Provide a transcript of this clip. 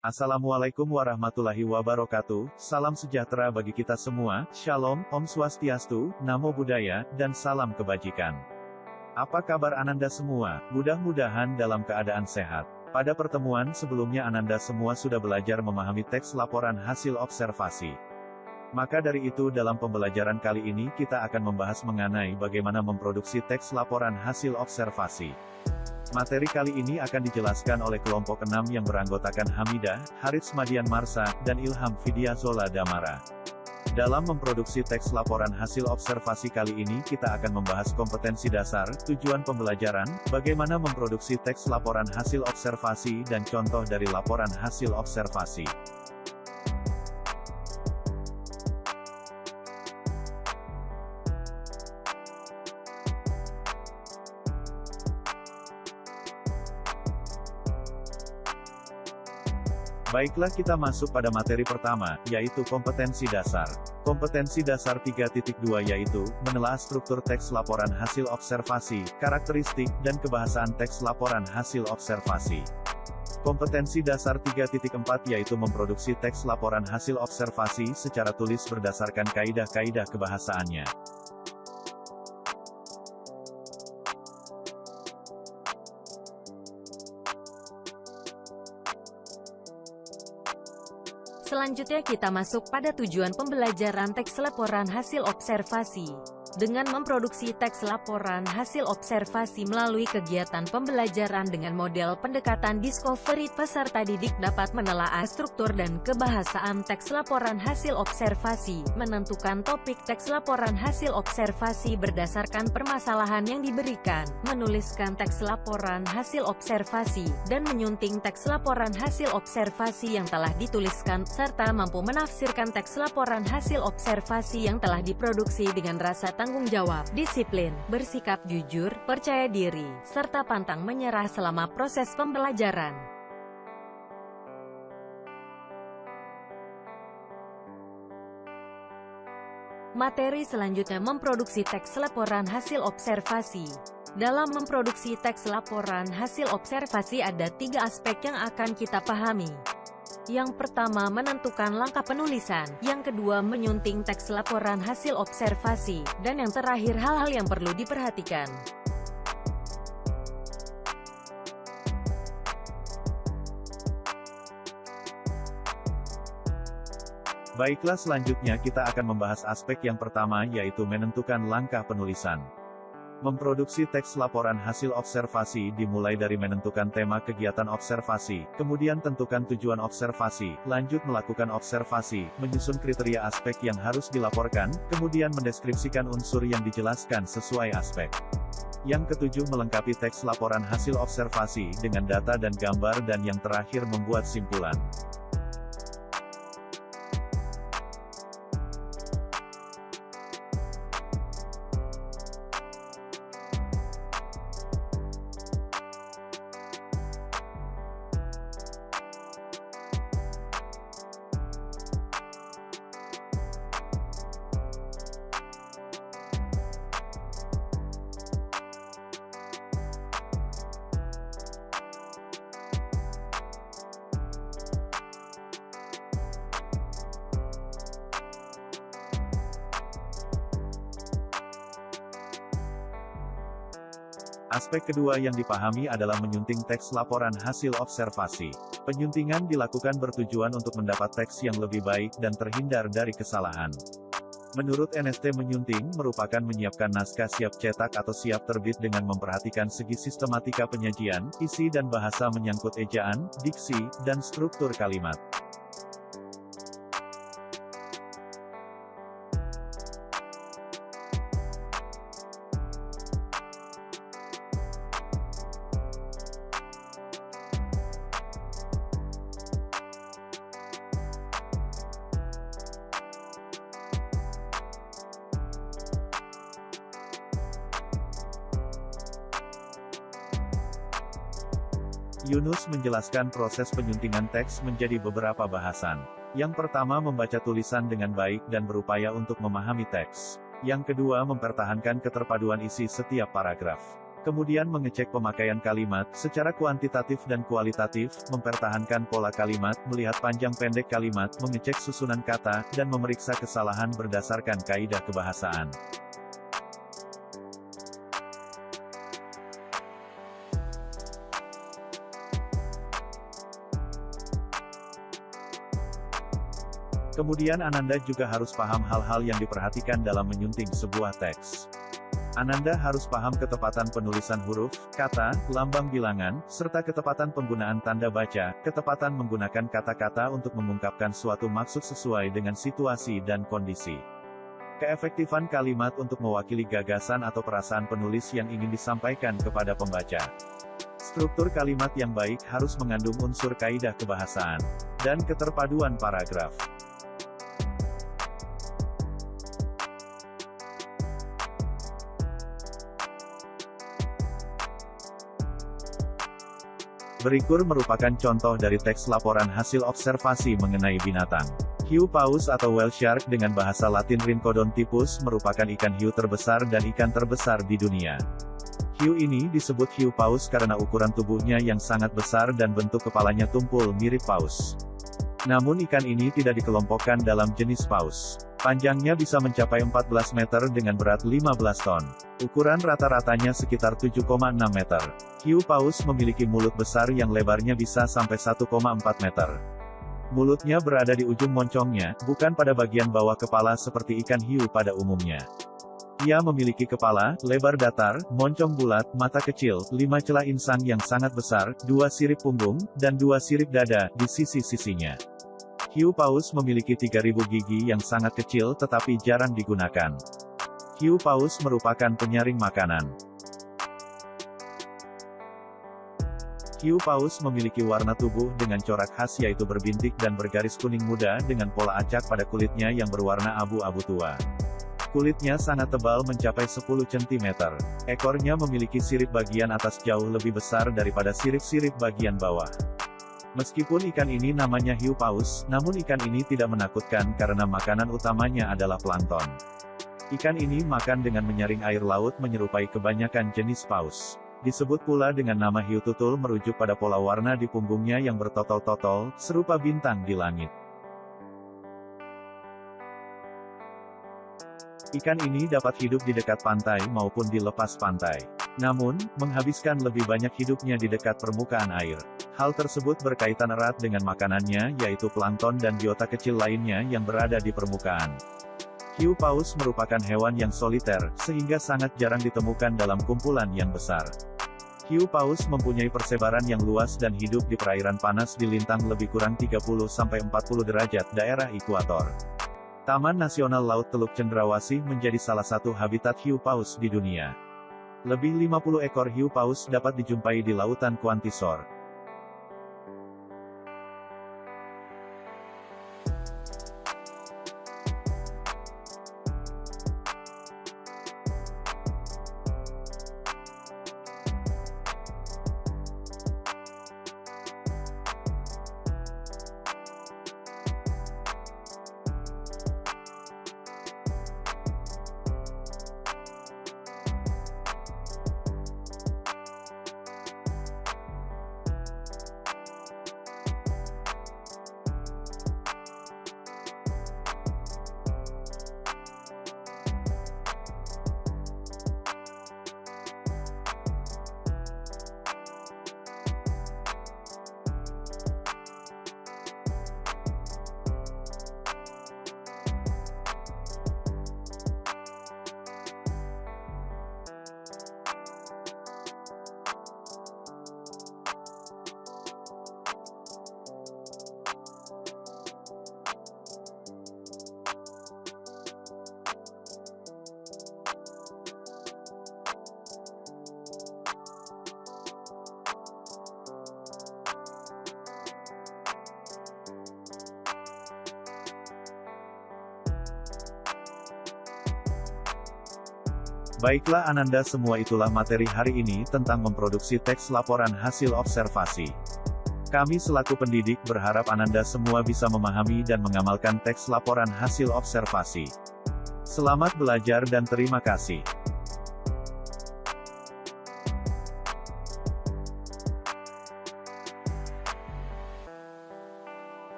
Assalamualaikum warahmatullahi wabarakatuh, salam sejahtera bagi kita semua, Shalom, Om Swastiastu, Namo Buddhaya, dan salam kebajikan. Apa kabar Ananda semua? Mudah-mudahan dalam keadaan sehat. Pada pertemuan sebelumnya Ananda semua sudah belajar memahami teks laporan hasil observasi. Maka dari itu dalam pembelajaran kali ini kita akan membahas mengenai bagaimana memproduksi teks laporan hasil observasi. Materi kali ini akan dijelaskan oleh kelompok 6 yang beranggotakan Hamidah, Harits Madian Marsa, dan Ilham Vidya Zola Damara. Dalam memproduksi teks laporan hasil observasi kali ini kita akan membahas kompetensi dasar, tujuan pembelajaran, bagaimana memproduksi teks laporan hasil observasi dan contoh dari laporan hasil observasi. Baiklah kita masuk pada materi pertama, yaitu kompetensi dasar. Kompetensi dasar 3.2 yaitu, menelaah struktur teks laporan hasil observasi, karakteristik, dan kebahasaan teks laporan hasil observasi. Kompetensi dasar 3.4 yaitu memproduksi teks laporan hasil observasi secara tulis berdasarkan kaidah-kaidah kebahasaannya. Selanjutnya kita masuk pada tujuan pembelajaran teks laporan hasil observasi. Dengan memproduksi teks laporan hasil observasi melalui kegiatan pembelajaran dengan model pendekatan discovery, peserta didik dapat menelaah struktur dan kebahasaan teks laporan hasil observasi, menentukan topik teks laporan hasil observasi berdasarkan permasalahan yang diberikan, menuliskan teks laporan hasil observasi, dan menyunting teks laporan hasil observasi yang telah dituliskan, serta mampu menafsirkan teks laporan hasil observasi yang telah diproduksi dengan rasa tanggung jawab, disiplin, bersikap jujur, percaya diri, serta pantang menyerah selama proses pembelajaran. Materi selanjutnya memproduksi teks laporan hasil observasi. Dalam memproduksi teks laporan hasil observasi ada 3 aspek yang akan kita pahami. Yang pertama menentukan langkah penulisan, yang kedua menyunting teks laporan hasil observasi, dan yang terakhir hal-hal yang perlu diperhatikan. Baiklah selanjutnya kita akan membahas aspek yang pertama yaitu menentukan langkah penulisan. Memproduksi teks laporan hasil observasi dimulai dari menentukan tema kegiatan observasi, kemudian tentukan tujuan observasi, lanjut melakukan observasi, menyusun kriteria aspek yang harus dilaporkan, kemudian mendeskripsikan unsur yang dijelaskan sesuai aspek. Yang ketujuh melengkapi teks laporan hasil observasi dengan data dan gambar dan yang terakhir membuat simpulan. Aspek kedua yang dipahami adalah menyunting teks laporan hasil observasi. Penyuntingan dilakukan bertujuan untuk mendapat teks yang lebih baik dan terhindar dari kesalahan. Menurut NST menyunting merupakan menyiapkan naskah siap cetak atau siap terbit dengan memperhatikan segi sistematika penyajian, isi dan bahasa menyangkut ejaan, diksi, dan struktur kalimat. Yunus menjelaskan proses penyuntingan teks menjadi beberapa bahasan. Yang pertama membaca tulisan dengan baik dan berupaya untuk memahami teks. Yang kedua mempertahankan keterpaduan isi setiap paragraf. Kemudian mengecek pemakaian kalimat, secara kuantitatif dan kualitatif, mempertahankan pola kalimat, melihat panjang pendek kalimat, mengecek susunan kata, dan memeriksa kesalahan berdasarkan kaidah kebahasaan. Kemudian Ananda juga harus paham hal-hal yang diperhatikan dalam menyunting sebuah teks. Ananda harus paham ketepatan penulisan huruf, kata, lambang bilangan, serta ketepatan penggunaan tanda baca, ketepatan menggunakan kata-kata untuk mengungkapkan suatu maksud sesuai dengan situasi dan kondisi. Keefektifan kalimat untuk mewakili gagasan atau perasaan penulis yang ingin disampaikan kepada pembaca. Struktur kalimat yang baik harus mengandung unsur kaidah kebahasaan dan keterpaduan paragraf. Berikut merupakan contoh dari teks laporan hasil observasi mengenai binatang hiu paus atau whale shark dengan bahasa Latin Rhincodontypus merupakan ikan hiu terbesar dan ikan terbesar di dunia. Hiu ini disebut hiu paus karena ukuran tubuhnya yang sangat besar dan bentuk kepalanya tumpul mirip paus. Namun ikan ini tidak dikelompokkan dalam jenis paus. Panjangnya bisa mencapai 14 meter dengan berat 15 ton. Ukuran rata-ratanya sekitar 7,6 meter. Hiu paus memiliki mulut besar yang lebarnya bisa sampai 1,4 meter. Mulutnya berada di ujung moncongnya, bukan pada bagian bawah kepala seperti ikan hiu pada umumnya. Ia memiliki kepala, lebar datar, moncong bulat, mata kecil, 5 celah insang yang sangat besar, 2 sirip punggung, dan 2 sirip dada di sisi-sisinya. Hiu paus memiliki 3.000 gigi yang sangat kecil tetapi jarang digunakan. Hiu paus merupakan penyaring makanan. Hiu paus memiliki warna tubuh dengan corak khas yaitu berbintik dan bergaris kuning muda dengan pola acak pada kulitnya yang berwarna abu-abu tua. Kulitnya sangat tebal mencapai 10 cm. Ekornya memiliki sirip bagian atas jauh lebih besar daripada sirip-sirip bagian bawah. Meskipun ikan ini namanya hiu paus, namun ikan ini tidak menakutkan karena makanan utamanya adalah plankton. Ikan ini makan dengan menyaring air laut menyerupai kebanyakan jenis paus. Disebut pula dengan nama hiu tutul merujuk pada pola warna di punggungnya yang bertotol-totol, serupa bintang di langit. Ikan ini dapat hidup di dekat pantai maupun di lepas pantai. Namun, menghabiskan lebih banyak hidupnya di dekat permukaan air. Hal tersebut berkaitan erat dengan makanannya yaitu plankton dan biota kecil lainnya yang berada di permukaan. Hiu paus merupakan hewan yang soliter, sehingga sangat jarang ditemukan dalam kumpulan yang besar. Hiu paus mempunyai persebaran yang luas dan hidup di perairan panas di lintang lebih kurang 30-40 derajat daerah ekuator. Taman Nasional Laut Teluk Cendrawasih menjadi salah satu habitat hiu paus di dunia. Lebih 50 ekor hiu paus dapat dijumpai di lautan Kuantisor. Baiklah Ananda, semua itulah materi hari ini tentang memproduksi teks laporan hasil observasi. Kami selaku pendidik berharap Ananda semua bisa memahami dan mengamalkan teks laporan hasil observasi. Selamat belajar dan terima kasih.